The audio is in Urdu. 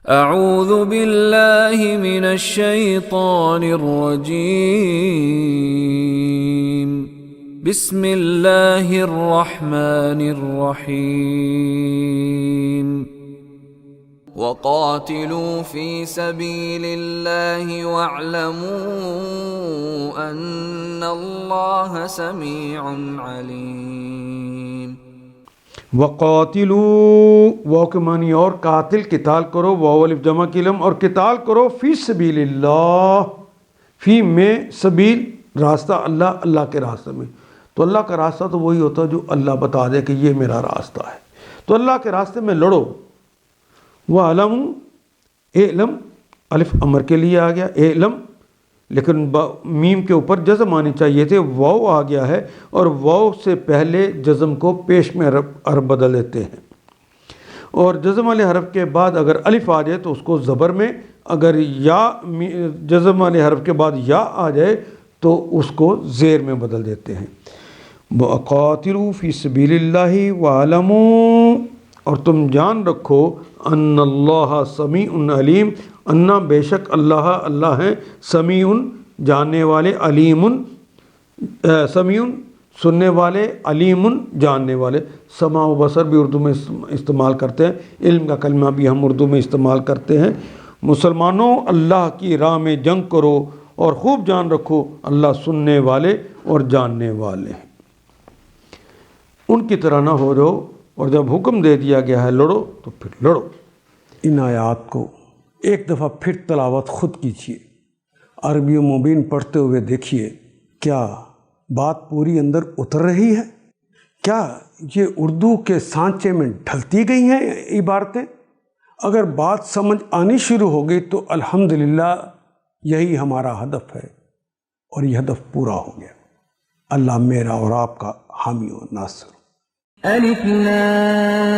اعوذ باللہ من الشیطان الرجیم بسم اللہ الرحمن الرحیم وقاتلوا فی سبیل اللہ واعلموا ان اللہ سمیع علیم۔ وقاتلوا، واو کے معنی اور قاتل، قتال کرو، واو الف جمع کی لم، اور قتال کرو فی سبیل اللہ، فی میں سبیل راستہ، اللہ کے راستے میں۔ تو اللہ کا راستہ تو وہی ہوتا ہے جو اللہ بتا دے کہ یہ میرا راستہ ہے، تو اللہ کے راستے میں لڑو۔ وَعَلَمُوا، اعلم الف امر کے لیے آ گیا اعلم، لیکن میم کے اوپر جزم آنی چاہیے تھے، واو آ گیا ہے اور واو سے پہلے جزم کو پیش میں حرف بدل دیتے ہیں، اور جزم والے حرف کے بعد اگر الف آ جائے تو اس کو زبر میں، اگر یا جزم والے حرف کے بعد یا آ جائے تو اس کو زیر میں بدل دیتے ہیں۔ وَقَاتِلُوا فِي سَبِيلِ اللَّهِ وَاعْلَمُوا، اور تم جان رکھو ان اللہ سمیع علیم، انا بے شک اللہ ہیں سمیع جاننے والے، علیم سمیع سننے والے، علیم جاننے والے۔ سماع و بصر بھی اردو میں استعمال کرتے ہیں، علم کا کلمہ بھی ہم اردو میں استعمال کرتے ہیں۔ مسلمانوں اللہ کی راہ میں جنگ کرو اور خوب جان رکھو اللہ سننے والے اور جاننے والے ہیں۔ ان کی طرح نہ ہو جاؤ، اور جب حکم دے دیا گیا ہے لڑو تو پھر لڑو۔ ان آیات کو ایک دفعہ پھر تلاوت خود کیجیے، عربی و مبین پڑھتے ہوئے دیکھیے کیا بات پوری اندر اتر رہی ہے، کیا یہ اردو کے سانچے میں ڈھلتی گئی ہیں عبارتیں۔ اگر بات سمجھ آنی شروع ہو گئی تو الحمدللہ یہی ہمارا ہدف ہے، اور یہ ہدف پورا ہو گیا۔ اللہ میرا اور آپ کا حامی و ناصر۔ الف لام